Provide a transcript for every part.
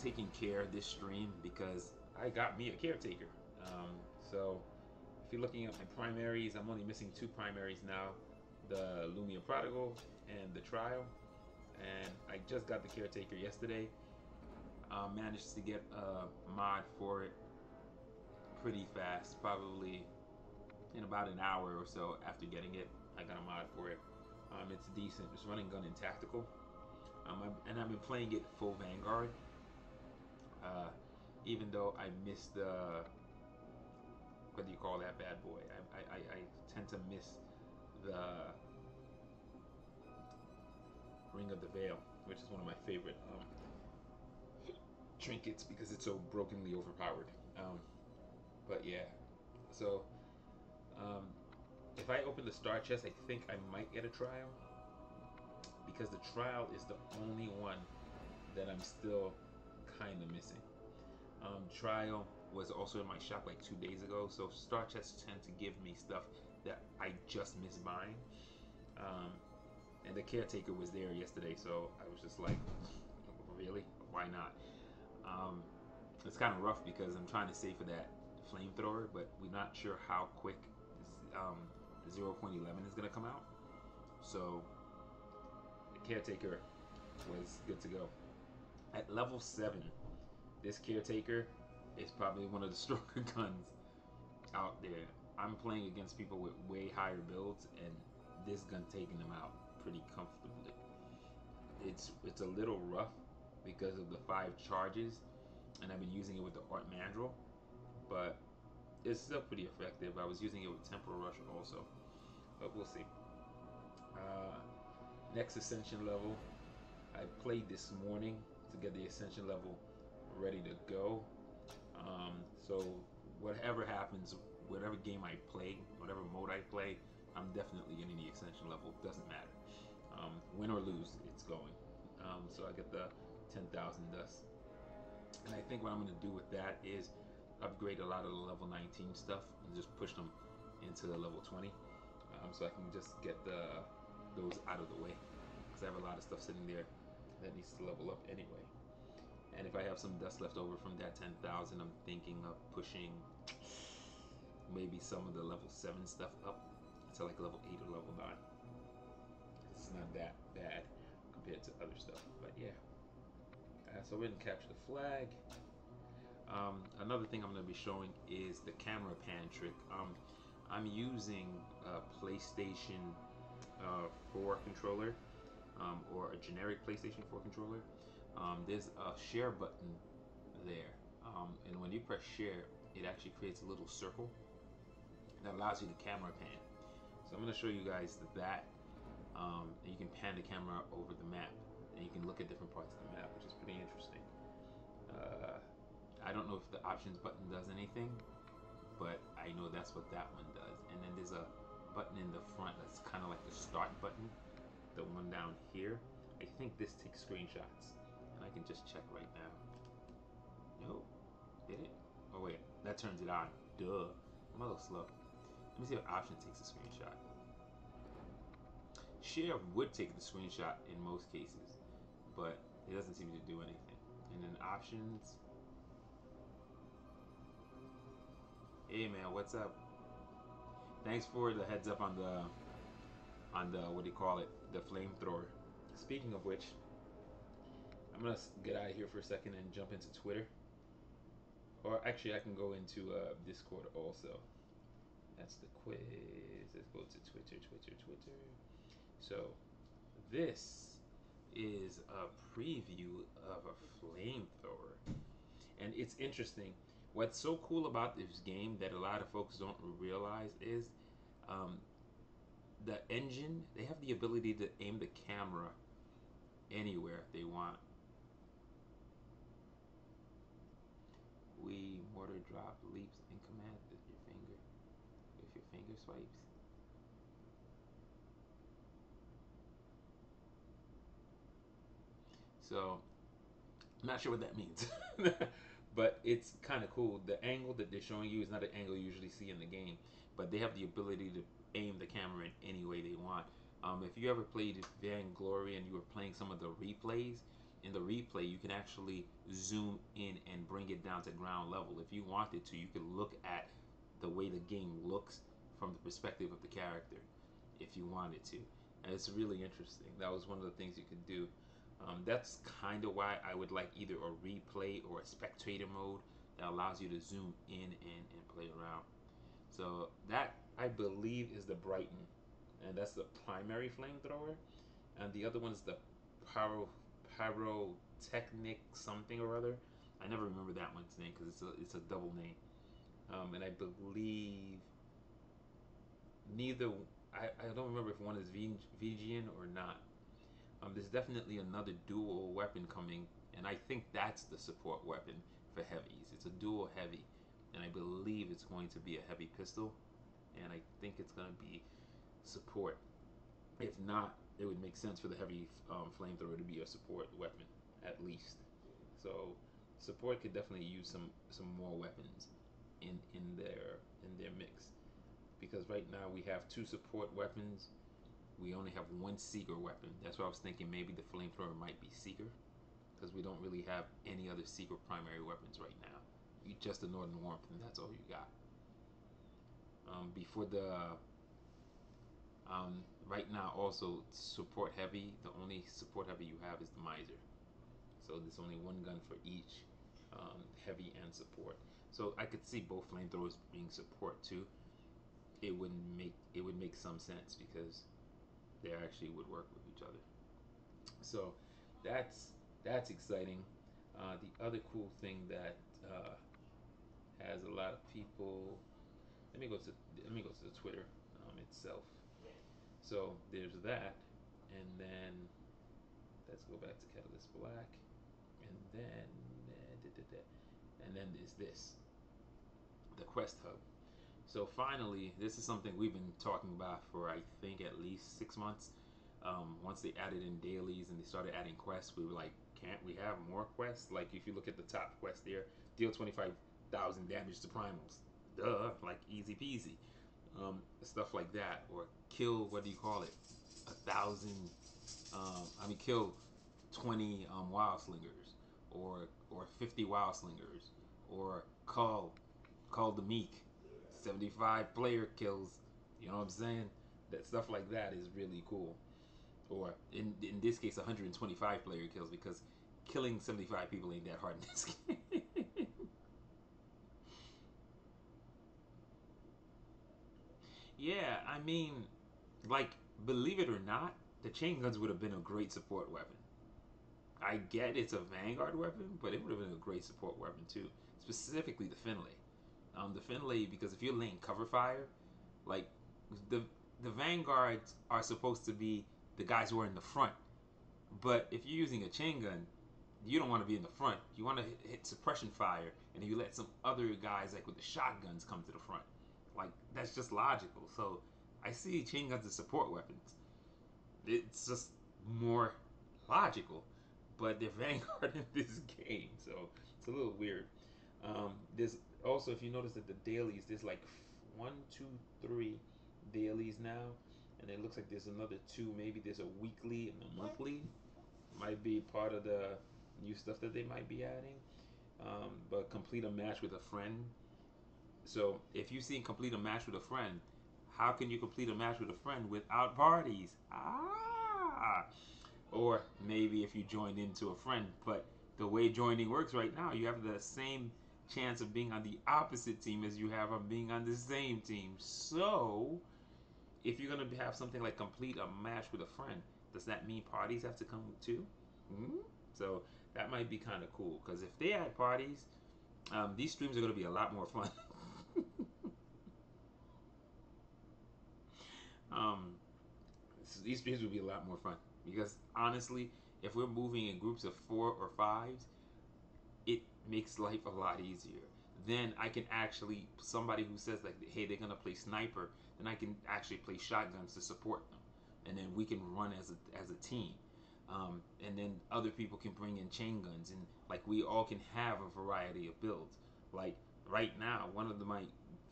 taking care this stream because I got me a caretaker. So if you're looking at my primaries, I'm only missing 2 primaries now, the Lumia Prodigal and the Trial. And I just got the caretaker yesterday. Managed to get a mod for it pretty fast, probably in about an hour or so after getting it. I got a mod for it. It's decent. It's running gun and tactical. And I've been playing it full Vanguard. Even though I missed the, what do you call that bad boy? I tend to miss the Ring of the Veil, which is one of my favorite trinkets because it's so brokenly overpowered. But yeah, so if I open the star chest, I think I might get a trial because the trial is the only one that I'm still kind of missing. Trial was also in my shop like 2 days ago, so star chests tend to give me stuff that I just missed buying. And the caretaker was there yesterday, so I was just like, really? Why not? It's kind of rough because I'm trying to save for that flamethrower, but we're not sure how quick 0.11 is going to come out. So the caretaker was good to go. At level 7, this caretaker is probably one of the stronger guns out there. I'm playing against people with way higher builds, and this gun taking them out pretty comfortably. It's a little rough because of the 5 charges, and I've been using it with the Art Mandrel, but it's still pretty effective. I was using it with Temporal Rush also, but we'll see. Next Ascension level, I played this morning to get the Ascension level ready to go. So whatever happens, whatever game I play, whatever mode I play, I'm definitely getting the Ascension level. Doesn't matter. Win or lose, it's going. So I get the 10,000 dust. And I think what I'm going to do with that is upgrade a lot of the level 19 stuff and just push them into the level 20. So I can just get those out of the way. Because I have a lot of stuff sitting there that needs to level up anyway. And if I have some dust left over from that 10,000, I'm thinking of pushing maybe some of the level 7 stuff up to like level 8 or level 9. It's not that bad compared to other stuff, but yeah. So we're gonna capture the flag. Another thing I'm gonna be showing is the camera pan trick. I'm using a PlayStation 4 controller, or a generic PlayStation 4 controller. There's a share button there, and when you press share, it actually creates a little circle that allows you to camera pan. So I'm going to show you guys that, and you can pan the camera over the map, and you can look at different parts of the map, which is pretty interesting. I don't know if the options button does anything, but I know that's what that one does. And then there's a button in the front that's kind of like the start button, the one down here. I think this takes screenshots, and I can just check right now. No, did it? Oh wait, that turns it on. Duh, I'm a little slow. Let me see if option takes a screenshot. Share would take the screenshot in most cases, but it doesn't seem to do anything. And then options. Hey man, what's up? Thanks for the heads up on the what do you call it? The flamethrower. Speaking of which, I'm gonna get out of here for a second and jump into Twitter. Or actually, I can go into Discord also. That's the quiz. Let's go to Twitter. So, this is a preview of a flamethrower. And it's interesting. What's so cool about this game that a lot of folks don't realize is the engine, they have the ability to aim the camera anywhere they want. We mortar drop leaps in command with your finger swipes. So I'm not sure what that means. But it's kind of cool. The angle that they're showing you is not an angle you usually see in the game, but they have the ability to aim the camera in any way they want. If you ever played Vainglory and you were playing some of the replays, in the replay, you can actually zoom in and bring it down to ground level. If you wanted to, you could look at the way the game looks from the perspective of the character if you wanted to. And it's really interesting. That was one of the things you could do. That's kind of why I would like either a replay or a spectator mode that allows you to zoom in and play around. So that, I believe, is the Brighton, and that's the primary flamethrower. And the other one is the pyrotechnic something or other. I never remember that one's name because it's a double name. And I believe neither. I don't remember if one is Vegan or not. There's definitely another dual weapon coming, and I think that's the support weapon for heavies. It's a dual heavy, and I believe it's going to be a heavy pistol, and I think it's going to be support. If not, it would make sense for the heavy flamethrower to be a support weapon at least. So support could definitely use some more weapons in their mix, because right now we have 2 support weapons. We only have 1 seeker weapon. That's why I was thinking maybe the flamethrower might be seeker, because we don't really have any other seeker primary weapons right now. You just the Northern Warmth, and that's all you got. Before the right now, also support heavy. The only support heavy you have is the Miser. So there's only 1 gun for each heavy and support. So I could see both flamethrowers being support too. It would make some sense because they actually would work with each other. So that's exciting. The other cool thing that has a lot of people. Let me go to the Twitter itself. So there's that, and then let's go back to Catalyst Black, and then there's this, the Quest Hub. So finally, this is something we've been talking about for I think at least 6 months. Once they added in dailies and they started adding quests, we were like, can't we have more quests? Like if you look at the top quest there, deal 25,000 damage to primals. Duh, like easy peasy. Stuff like that, or kill, what do you call it? 1,000. Kill 20 wild slingers, or 50 wild slingers, or call the meek. 75 player kills. You know what I'm saying? That stuff like that is really cool. Or in this case, 125 player kills, because killing 75 people ain't that hard in this game. Yeah, like, believe it or not, the chain guns would have been a great support weapon. I get it's a vanguard weapon, but it would have been a great support weapon too. Specifically the Finlay. The Finlay, because if you're laying cover fire, like the vanguards are supposed to be the guys who are in the front. But if you're using a chain gun, you don't want to be in the front. You want to hit suppression fire, and you let some other guys like with the shotguns come to the front. Like, that's just logical. So I see chain guns as support weapons. It's just more logical. But they're vanguard in this game, so it's a little weird. There's also, if you notice that the dailies, there's like 1, 2, 3 dailies now, and it looks like there's another 2. Maybe there's a weekly and a monthly. Might be part of the new stuff that they might be adding. But complete a match with a friend. So if you see complete a match with a friend, how can you complete a match with a friend without parties? Or maybe if you join into a friend, but the way joining works right now, you have the same chance of being on the opposite team as you have of being on the same team. So if you're going to have something like complete a match with a friend, does that mean parties have to come too? Mm-hmm. So that might be kind of cool, because if they add parties, these streams are going to be a lot more fun. So these streams will be a lot more fun, because honestly, if we're moving in groups of 4 or 5s, it makes life a lot easier. Then I can actually, somebody who says like, hey, they're gonna play sniper, then I can actually play shotguns to support them, and then we can run as a team. And then other people can bring in chain guns, and like we all can have a variety of builds. Like right now, one of my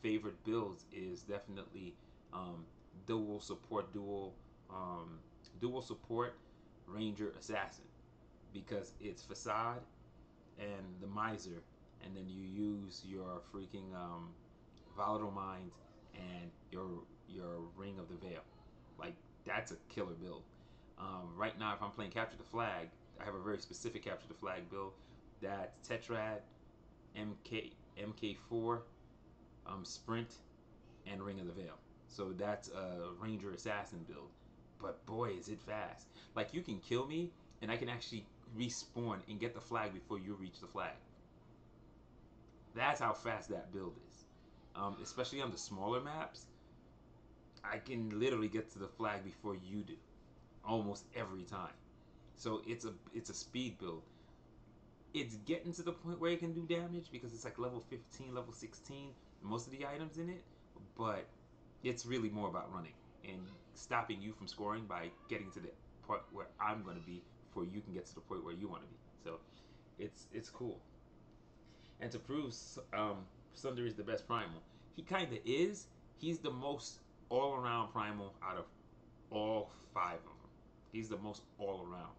favorite builds is definitely dual support, dual support ranger assassin. because it's facade and the miser, and then you use your freaking volatile mind and your ring of the veil. Like, that's a killer build. Right now, if I'm playing capture the flag, I have a very specific capture the flag build. That's Tetrad, MK4, Sprint, and Ring of the Veil. So that's a Ranger Assassin build. But boy, is it fast. Like, you can kill me, and I can actually respawn and get the flag before you reach the flag. That's how fast that build is. Especially on the smaller maps, I can literally get to the flag before you do, almost every time. So it's a speed build. It's getting to the point where it can do damage because it's like level 15, level 16, most of the items in it, but it's really more about running and stopping you from scoring by getting to the point where I'm going to be before you can get to the point where you want to be. So it's cool. And to prove Sundari is the best primal, he kind of is. He's the most all-around primal out of all 5 of them. He's the most all-around.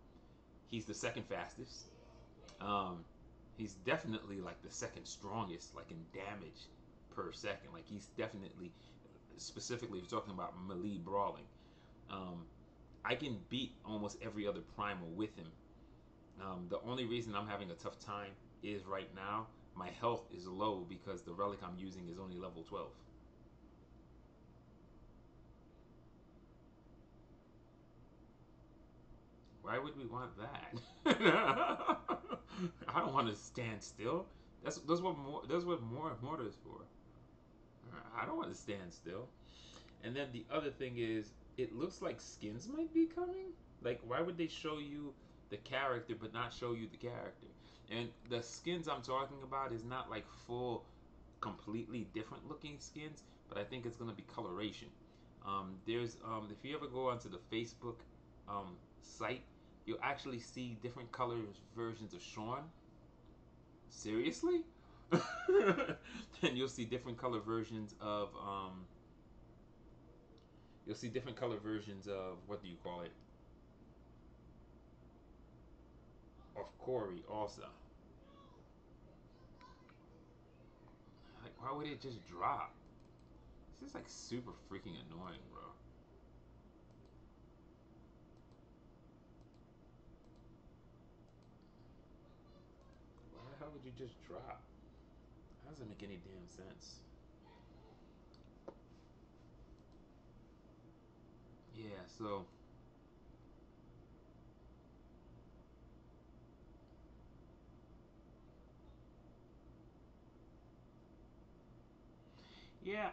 He's the second fastest. He's definitely like the second strongest, like in damage per second. Like, he's definitely, specifically if you're talking about melee brawling, I can beat almost every other primal with him. The only reason I'm having a tough time is right now my health is low because the relic I'm using is only level 12. Why would we want that? I don't want to stand still. That's what more is for. I don't want to stand still. And then the other thing is, it looks like skins might be coming. Like, why would they show you the character but not show you the character? And the skins I'm talking about is not like full, completely different looking skins, but I think it's gonna be coloration. There's if you ever go onto the Facebook site, you'll actually see different colors versions of Sean. Seriously? Then you'll see different color versions of what do you call it? Of Corey also. Like, why would it just drop? This is like super freaking annoying, bro. Why the hell would you just drop? That doesn't make any damn sense. Yeah, so yeah,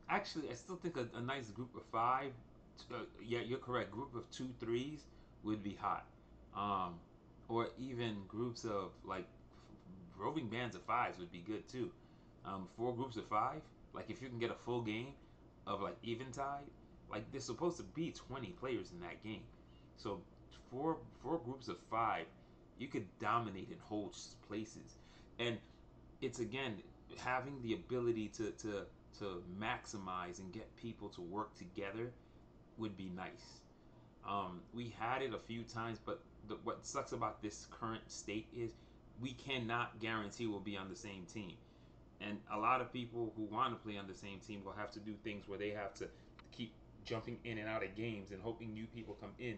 actually, I still think a nice group of 5. Yeah, you're correct. Group of 2, 3s would be hot. Um, or even groups of like roving bands of 5s would be good too. 4 groups of 5. Like, if you can get a full game of like Eventide, like, there's supposed to be 20 players in that game. So four groups of 5, you could dominate and hold places. And it's, again, having the ability to maximize and get people to work together would be nice. We had it a few times, but what sucks about this current state is we cannot guarantee we'll be on the same team. And a lot of people who want to play on the same team will have to do things where they have to keep jumping in and out of games and hoping new people come in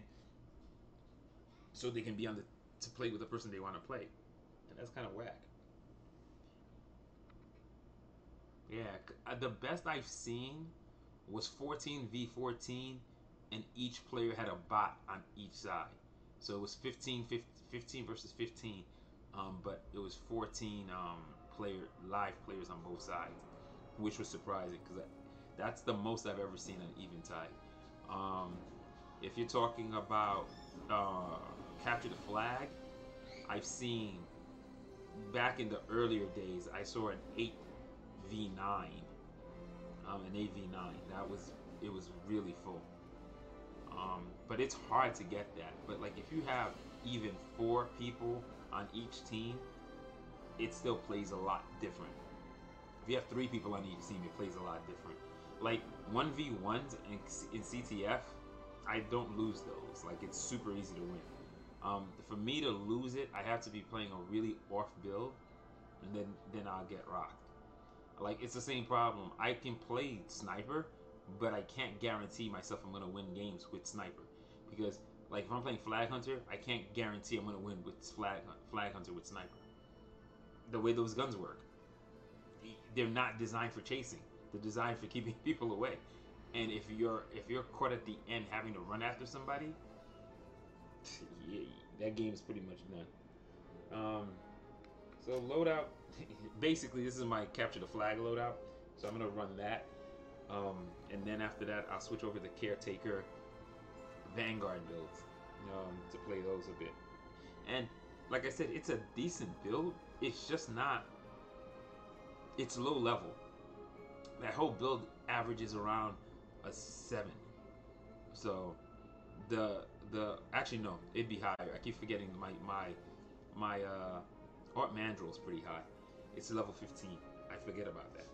so they can be on to play with the person they want to play. And that's kind of whack. Yeah, the best I've seen was 14v14, and each player had a bot on each side. So it was 15 versus 15, but it was 14 live players on both sides, which was surprising because that's the most I've ever seen on Eventide. If you're talking about capture the flag, I've seen back in the earlier days. I saw an 8v9, an 8v9. It was really full. But it's hard to get that. But like, if you have even 4 people on each team, it still plays a lot different. If you have 3 people on each team, it plays a lot different. Like 1v1s in CTF, I don't lose those. Like, it's super easy to win. For me to lose it, I have to be playing a really off build, and then I'll get rocked. Like, it's the same problem. I can play sniper, but I can't guarantee myself I'm gonna win games with sniper, because like if I'm playing flag hunter, I can't guarantee I'm gonna win with flag hunter with sniper. The way those guns work, they're not designed for chasing. They're designed for keeping people away. And if you're caught at the end having to run after somebody, yeah, that game's pretty much done. So loadout, basically this is my capture the flag loadout. So I'm gonna run that, and then after that I'll switch over to caretaker Vanguard builds, to play those a bit. And like I said, it's a decent build. It's just not. It's low level. That whole build averages around a 7. So the actually no, it'd be higher. I keep forgetting my Art Mandrel is pretty high. It's level 15. I forget about that.